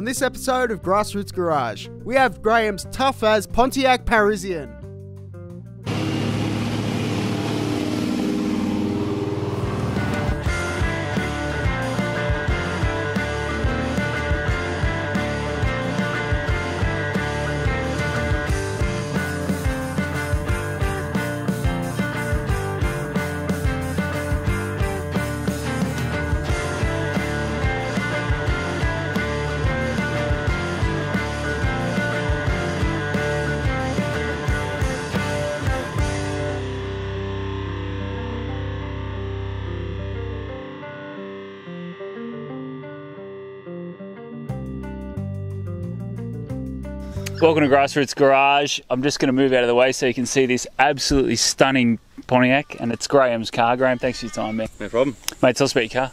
this episode of Grassroots Garage, we have Graham's tough as Pontiac Parisian. Welcome to Grassroots Garage. I'm just going to move out of the way so you can see this absolutely stunning Pontiac, and it's Graham's car. Graham, thanks for your time, man. No problem. Mate, tell us about your car.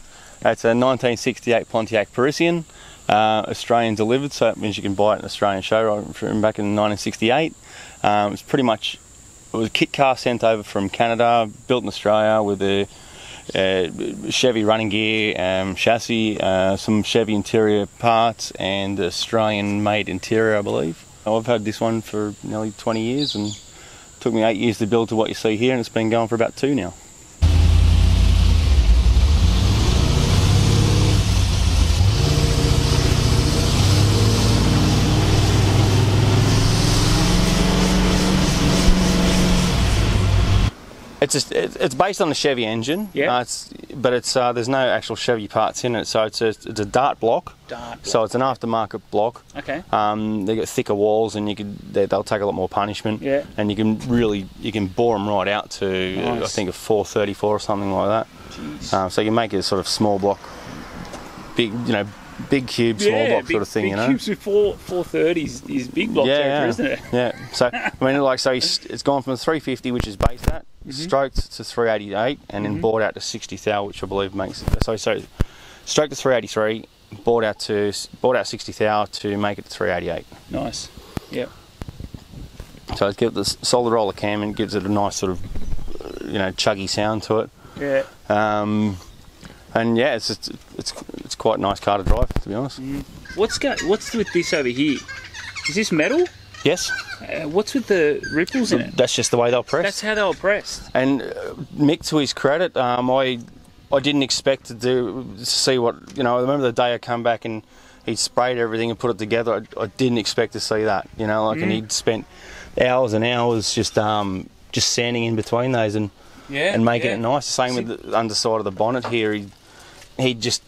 It's a 1968 Pontiac Parisian, Australian delivered, so it means you can buy it in an Australian show from back in 1968. It's pretty much, it was a kit car sent over from Canada, built in Australia with a Chevy running gear, chassis, some Chevy interior parts, and Australian made interior, I believe. I've had this one for nearly 20 years, and it took me 8 years to build to what you see here, and it's been going for about 2 now. It's based on the Chevy engine, yeah. But there's no actual Chevy parts in it, so it's a Dart block. So it's an aftermarket block. Okay. They got thicker walls, and they'll take a lot more punishment. Yeah. And you can bore them right out to nice. I think a 434 or something like that. So you make it a sort of small block, big cube, small block sort of thing, big cubes with 430s is big block territory, isn't it? Yeah. So I mean, it's gone from 350, which is base at, stroked to 388, and then bored out to 60 thou, which I believe makes so stroked to 383, bored out 60 thou to make it to 388. Nice. Yep. So it gives the solid roller cam and gives it a nice sort of chuggy sound to it. Yeah. And yeah, it's quite a nice car to drive, to be honest. What's with this over here? Is this metal? Yes. What's with the ripples in it? That's just the way they're pressed. That's how they were pressed. And Mick, to his credit, I didn't expect to see what, I remember the day I come back and he sprayed everything and put it together. I didn't expect to see that, and he'd spent hours and hours just sanding in between those and making it nice. Same with the underside of the bonnet here. He just,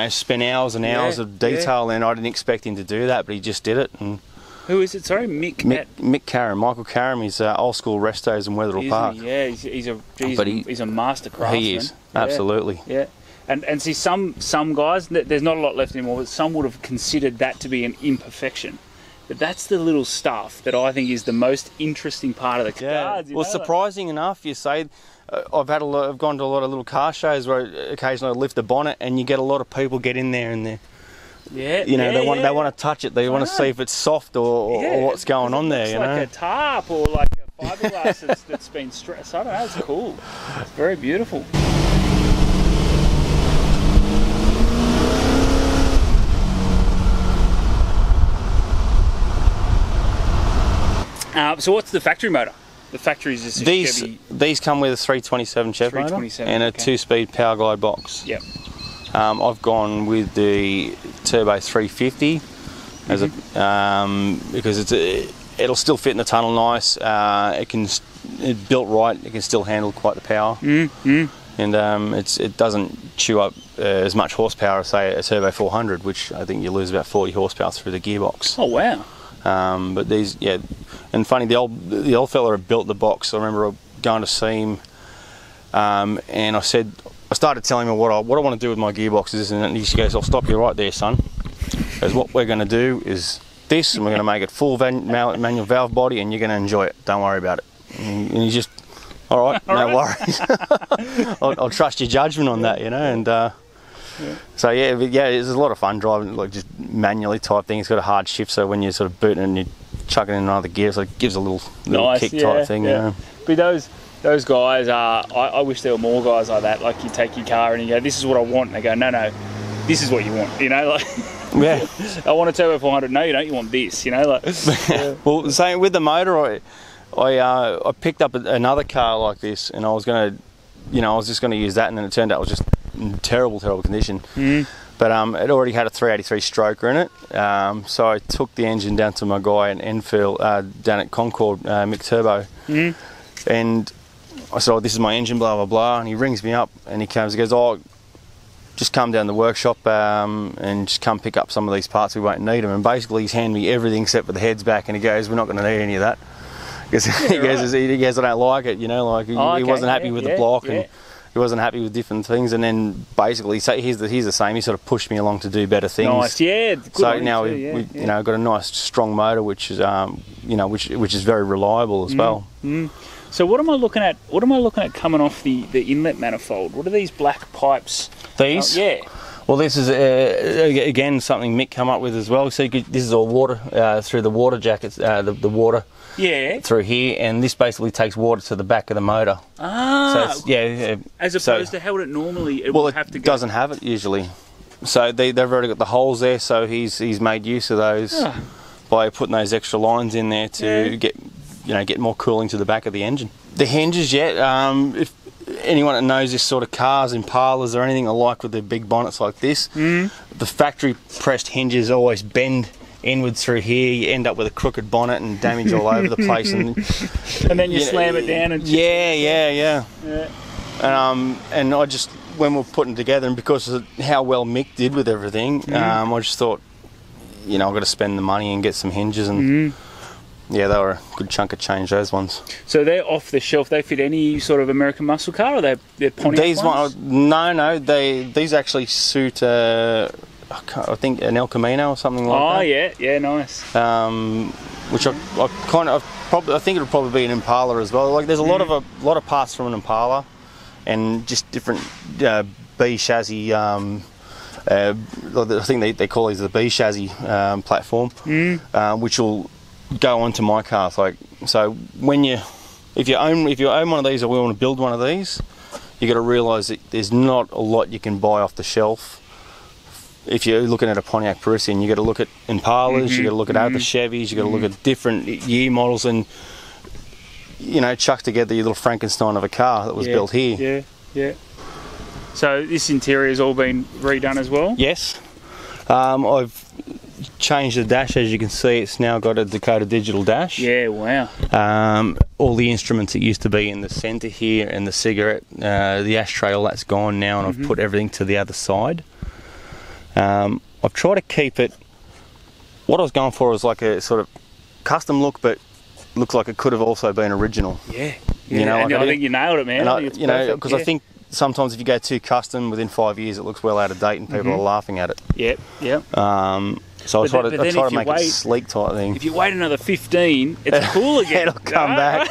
spent hours and hours of detail, and I didn't expect him to do that, but he just did it. And who is it? Sorry, Mick Karam, Michael Karam. He's old school restos in Wetherill Park. Yeah, he's a master craftsman. He is, absolutely. Yeah. And see, some guys, there's not a lot left anymore, but some would have considered that to be an imperfection. But that's the little stuff that I think is the most interesting part of the cars. Well, surprising enough, you say, I've gone to a lot of little car shows where occasionally I lift the bonnet, and you get a lot of people get in there and they want to touch it. They want to see if it's soft or what's going on there. It's like a tarp or like a fiberglass that's been stressed. I don't know. It's cool. It's very beautiful. So what's the factory motor? The factory is just a Chevy. These come with a 327 Chev motor and a 2-speed Power Glide box. Yep. I've gone with the Turbo 350 as because it'll still fit in the tunnel nice. It's built right. It can still handle quite the power. And it doesn't chew up as much horsepower as say a Turbo 400, which I think you lose about 40 horsepower through the gearbox. Oh wow. But these, and funny, the old fella who built the box, I remember going to see him, and I started telling him what I want to do with my gearboxes, and he goes, "I'll stop you right there, son." Because what we're going to do is this, and we're going to make it full manual valve body, and you're going to enjoy it. Don't worry about it. And he's just, all right, no worries. I'll trust your judgment on that, and. So it's a lot of fun driving, like just manually type thing. It's got a hard shift, so when you're sort of booting it and you're chucking in another gear, so it gives a little nice, kick type thing. But those guys are. I wish there were more guys like that. Like you take your car and you go, "This is what I want," and they go, "No, this is what you want." Like Yeah. I want a Turbo 400. No, you don't. You want this. You know, like. Well, same with the motor. I picked up another car like this, and I was just going to use that, and then it turned out it was just in terrible condition. But it already had a 383 stroker in it, so I took the engine down to my guy in Enfield, down at Concord, Mick Turbo, and I said, "Oh, this is my engine, blah blah blah." And he rings me up, and he goes, "Oh, just come down to the workshop and just come pick up some of these parts. We won't need them." And basically, he's handed me everything except for the heads back, and he goes, "We're not going to need any of that." Because he goes, "I don't like it," you know, like he wasn't happy with the block and he wasn't happy with different things. And then basically, so he's the same. He sort of pushed me along to do better things. Nice, yeah. Good so now we got a nice strong motor, which is which is very reliable as well. So what am I looking at? What am I looking at coming off the inlet manifold? What are these black pipes? These? Yeah. Well, this is again something Mick come up with as well. So this is all water through the water jackets, the water. Yeah. Through here, and this basically takes water to the back of the motor. Ah. So it's, as opposed to how would it normally? Would have to go. Doesn't have it usually. So they've already got the holes there. So he's made use of those by putting those extra lines in there to get more cooling to the back of the engine. The hinges, if anyone that knows this sort of cars, Impalas or anything alike with the big bonnets like this, the factory pressed hinges always bend inwards through here. You end up with a crooked bonnet and damage all over the place, and then you slam it down and yeah. And I just, when we're putting together, and because of how well Mick did with everything, I just thought, I've got to spend the money and get some hinges, and yeah, they were a good chunk of change, those ones. So they're off the shelf. They fit any sort of American muscle car, or they're Pontiac these ones? These actually suit I think an El Camino or something like that. Oh yeah, nice. Which I think it'll probably be an Impala as well. Like there's a lot of parts from an Impala, and just different B chassis. I think they call these the B chassis platform, which will go onto my cars. Like so, if you own one of these or we want to build one of these, you got to realise that there's not a lot you can buy off the shelf. If you're looking at a Pontiac Parisian, you got to look at Impalas, you got to look at other Chevys, you got to look at different year models, and chuck together your little Frankenstein of a car that was built here. Yeah. So this interior has all been redone as well? Yes. I've changed the dash. As you can see, it's now got a Dakota digital dash. Yeah, wow. All the instruments that used to be in the centre here, and the cigarette, the ashtray, all that's gone now, and I've put everything to the other side. I've tried to keep it. What I was going for was like a sort of custom look, but looks like it could have also been original. Yeah. I think you nailed it, man. Because I think sometimes if you go too custom, within 5 years it looks well out of date, and people are laughing at it. Yep. So I try to make it a sleek type thing. If you wait another 15, it's cool again. It'll come back.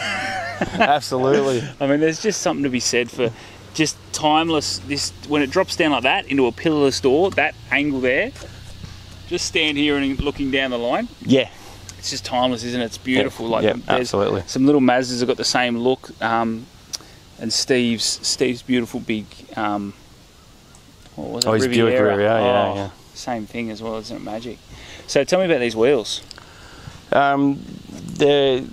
Absolutely. I mean, there's just something to be said for just timeless. This when it drops down like that into a pillarless door, that angle there. Just stand here and looking down the line. Yeah. It's just timeless, isn't it? It's beautiful. Absolutely. Some little Mazdas have got the same look, and Steve's beautiful big. What was it? His Buick Riviera. Yeah. Same thing as well, isn't it? Magic. So tell me about these wheels. I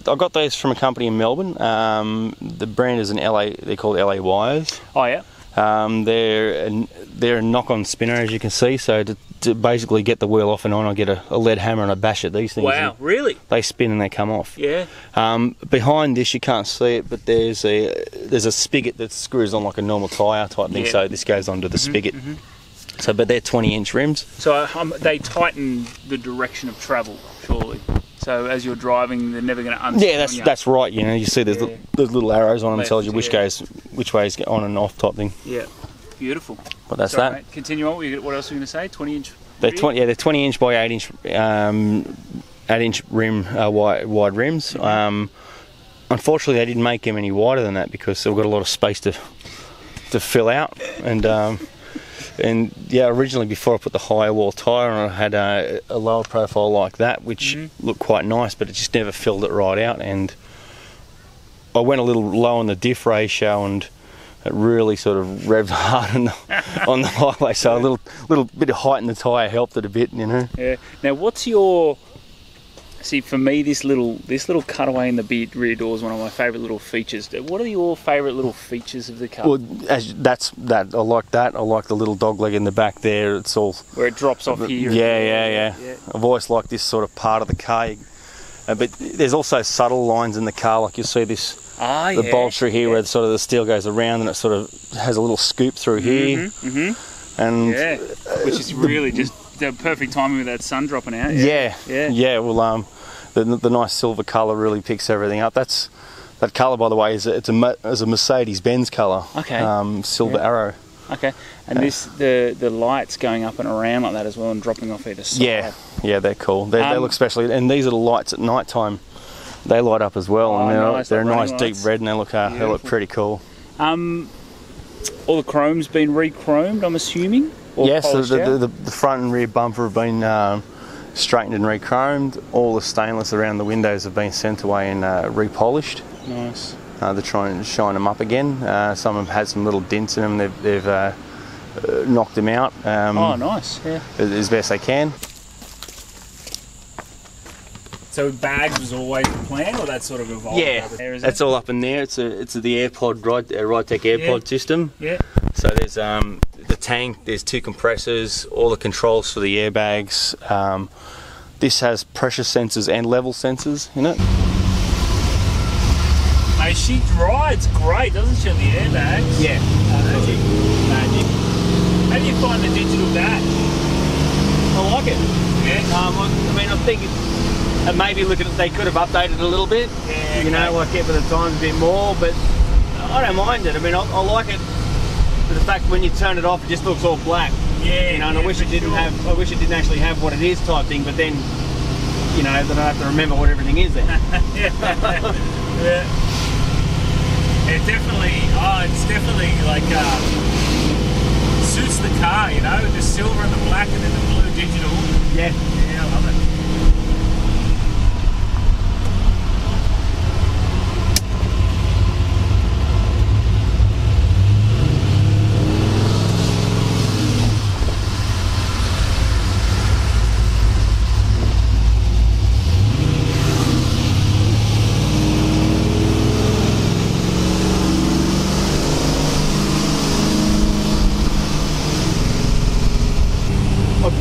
got those from a company in Melbourne. The brand is an LA. They're called LA Wires. Oh yeah. They're a knock-on spinner, as you can see. So to basically get the wheel off and on, I get a lead hammer and I bash at these things. Wow, really? They spin and they come off. Yeah. Behind this, you can't see it, but there's a spigot that screws on like a normal tyre type thing. So this goes onto the spigot. So, but they're 20-inch rims. So they tighten the direction of travel, surely. So as you're driving, they're never going to unstick. Yeah, that's right. You see there's little arrows on them, tells you which way is on and off type thing. Yeah, beautiful. But that's that. Mate. Continue on. What else were you going to say? 20-inch. They're 20-inch by 8-inch, 8-inch rim wide rims. Unfortunately, they didn't make them any wider than that because they've got a lot of space to fill out. And originally before I put the higher wall tyre on, I had a lower profile like that, which looked quite nice, but it just never filled it right out. And I went a little low on the diff ratio, and it really sort of revved hard on the highway. So a little bit of height in the tyre helped it a bit, you know. Yeah. Now, what's your... See, for me, this little cutaway in the rear door is one of my favourite little features. What are your favourite little features of the car? Well, that's that. I like that. I like the little dog leg in the back there. It's all where it drops off here. Yeah. I've always liked this sort of part of the car. But there's also subtle lines in the car, like you'll see this, the bolster here where sort of the steel goes around and it sort of has a little scoop through here. And which is really just the perfect timing with that sun dropping out. Yeah. Well, the nice silver colour really picks everything up. That colour, by the way, is a Mercedes-Benz colour. Okay. Silver arrow. Okay. And the lights going up and around like that as well and dropping off either side. Yeah, they're cool. They look special, and these are the lights at night time. They light up as well, and they're a nice deep red, and they look pretty cool. All the chrome's been re-chromed, I'm assuming. Yes, the front and rear bumper have been straightened and re-chromed. All the stainless around the windows have been sent away and repolished. Nice. They're trying to shine them up again. Some of them had some little dents in them. They've knocked them out. Oh, nice. Yeah. As best they can. So bags was always the plan, or that sort of evolved? Yeah, that's all up in there. It's the AirPod Ridetech AirPod system. Yeah. So there's the tank. There's 2 compressors. All the controls for the airbags. This has pressure sensors and level sensors in it. Mate, she rides great, doesn't she, on the airbags? Yeah. Magic. How do you find the digital dash? I like it. Yeah. I mean, I think maybe they could have updated it a little bit. Yeah. You know, like for the times a bit more, but I don't mind it. I mean, I like it for the fact when you turn it off, it just looks all black. Yeah. You know, and I wish it didn't actually have what it is type thing. But then, you know, then I have to remember what everything is then. Yeah. It definitely. It's definitely like suits the car. You know, the silver and the black, and then the blue digital. Yeah. Yeah, I love it.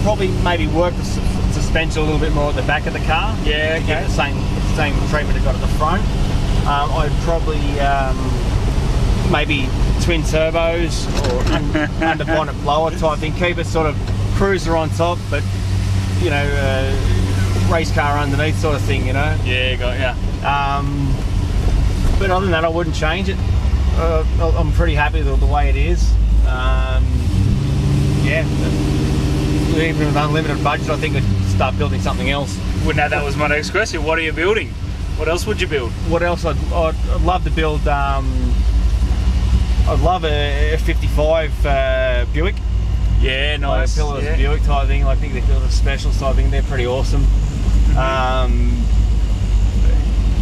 Probably maybe work the suspension a little bit more at the back of the car. Yeah, okay. Get the same treatment it got at the front. I'd probably maybe twin turbos or under bonnet blower type thing. Keep it sort of cruiser on top, but you know, race car underneath sort of thing. You know. Yeah, got ya. But other than that, I wouldn't change it. I'm pretty happy with the way it is. Yeah. Even with unlimited budget, I think I'd start building something else. Well, now that was my next question. What are you building? What else would you build? What else? I'd love to build. I'd love a 55 Buick. Yeah, nice. Like a Pillars Buick type thing. I think they're the specials type thing. They're pretty awesome.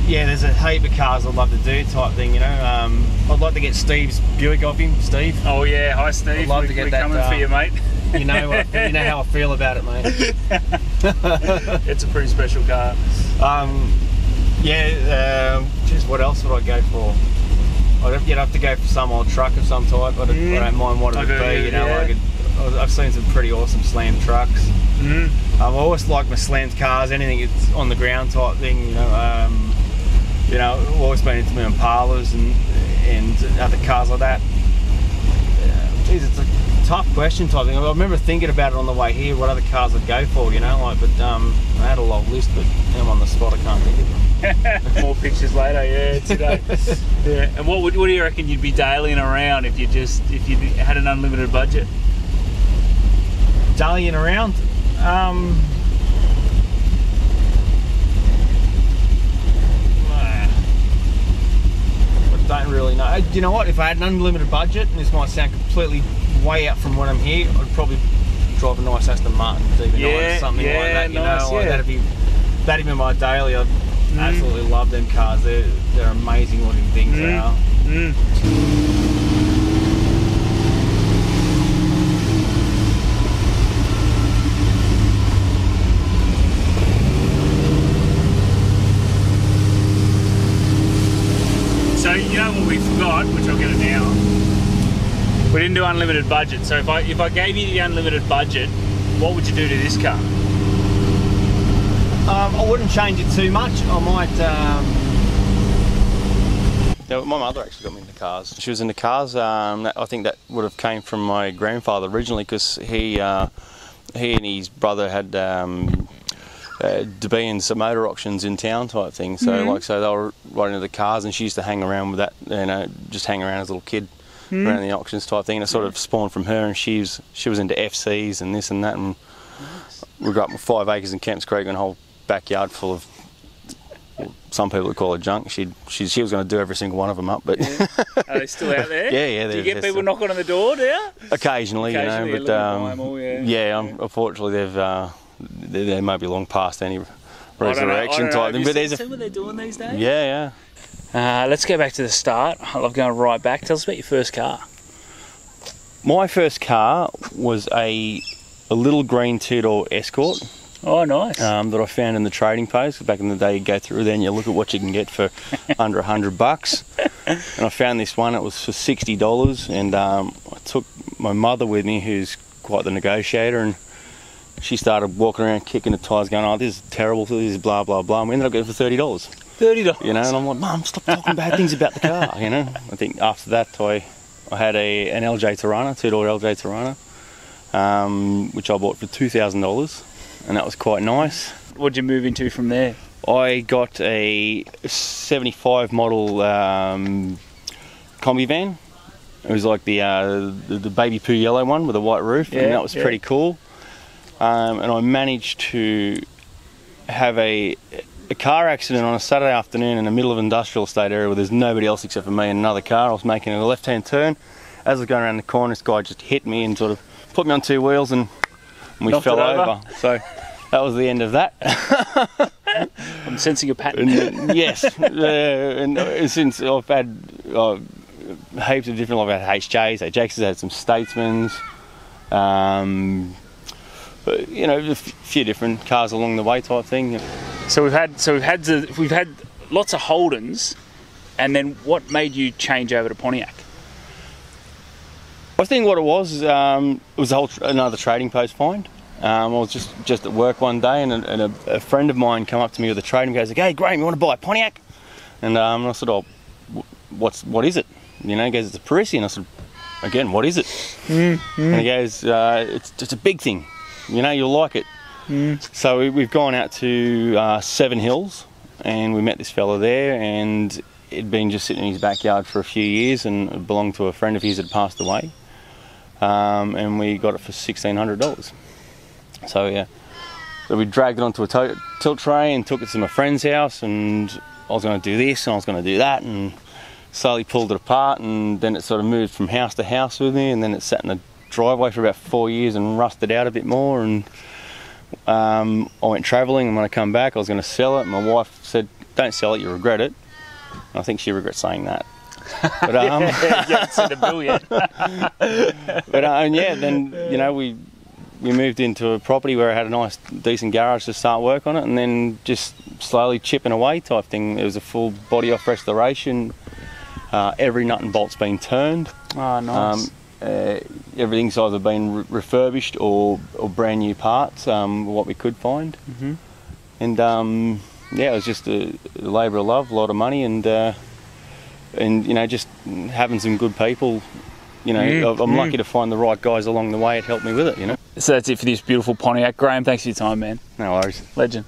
Yeah, there's a heap of cars I'd love to do type thing. You know, I'd like to get Steve's Buick off him. Steve. Oh yeah, hi Steve. I'd love to get that. Coming for you, mate. You know how I feel about it, mate. It's a pretty special car. Just what else would I go for? You'd have to go for some old truck of some type. I don't mind what it would be. You know, I've seen some pretty awesome slam trucks. I always like my slammed cars. Anything that's on the ground type thing. You know, I've always been into my Impalas and other cars like that. Geez, it's a tough question type thing. I remember thinking about it on the way here, what other cars I'd go for, you know, like, but I had a long list, but now I'm on the spot, I can't think of them. More pictures later, yeah, today. Yeah. And what do you reckon you'd be dailying around if you had an unlimited budget? Dailying around? I don't really know. You know what? If I had an unlimited budget, and this might sound completely way out from what I'm here, I'd probably drive a nice Aston Martin, DB9 or something like that. You nice, know, that'd be my daily. I'd absolutely love them cars. They're amazing looking things. They are. didn't do unlimited budget. So if I gave you the unlimited budget, what would you do to this car? I wouldn't change it too much. I might. Yeah, my mother actually got me into cars. She was into cars. I think that would have came from my grandfather originally, because he and his brother had Debians motor auctions in town type thing. So so they were right into the cars, and she used to hang around with that. You know, just hang around as a little kid around the auctions type thing. And it sort of spawned from her, and she was into FCs and this and that. And we grew up with 5 acres in Kemps Creek and a whole backyard full of, well, some people would call it junk. She was going to do every single one of them up, but Are they still out there? yeah. Do you get people knocking on the door? Do you? Occasionally, you know, but unfortunately they may be long past any resurrection type thing. But there's see what they're doing these days? Yeah. Let's go back to the start. I love going right back. Tell us about your first car. My first car was a little green 2-door Escort. Oh, nice. That I found in the trading post. Back in the day, you go through there and you look at what you can get for under $100. And I found this one. It was for $60, and I took my mother with me, who's quite the negotiator, and she started walking around kicking the tyres, going, "Oh, this is terrible. This is blah blah blah." And we ended up getting it for $30. $30. You know, and I'm like, "Mum, stop talking bad things about the car." You know. I think after that, I had an LJ Tirana, 2-door LJ Tirana, which I bought for $2,000. And that was quite nice. What'd you move into from there? I got a 75 model combi van. It was like the baby poo yellow one with a white roof, and that was pretty cool. And I managed to have a car accident on a Saturday afternoon in the middle of an industrial estate area where there's nobody else except for me and another car. I was making a left-hand turn. As I was going around the corner, this guy just hit me and sort of put me on 2 wheels, and we fell over. So that was the end of that. I'm sensing a pattern. Yes. And since I've had heaps of different, I've had HJs, Jake's has had some Statesmans, you know, a few different cars along the way type thing. So we've had lots of Holdens, and then what made you change over to Pontiac? I think what it was another trading post find. I was just at work one day, and a friend of mine come up to me with a trade and goes, like, "Hey, Graham, you want to buy a Pontiac?" And I said, "Oh, what is it?" You know, he goes, "It's a Parisian." I said, "Again, what is it?" And he goes, "It's a big thing. You know, you'll like it." So we've gone out to Seven Hills, and we met this fella there, and it'd been just sitting in his backyard for a few years, and it belonged to a friend of his that had passed away. And we got it for $1,600. So yeah, so we dragged it onto a tilt tray and took it to my friend's house, and I was going to do this and I was going to do that, and slowly pulled it apart, and then it sort of moved from house to house with me, and then it sat in the driveway for about 4 years and rusted out a bit more, and I went travelling, and when I come back I was going to sell it, and my wife said, "Don't sell it, you regret it." And I think she regrets saying that. But You haven't seen the bill yet. But and yeah, then you know we moved into a property where I had a nice decent garage to start work on it, and then just slowly chipping away type thing. It was a full body off restoration. Every nut and bolt's been turned. Oh, nice. Everything's either been refurbished or brand new parts, what we could find. And yeah, it was just a labour of love, a lot of money, and you know, just having some good people. You know, I'm lucky to find the right guys along the way. It helped me with it, you know. So that's it for this beautiful Pontiac. Graham, thanks for your time, man. No worries. Legend.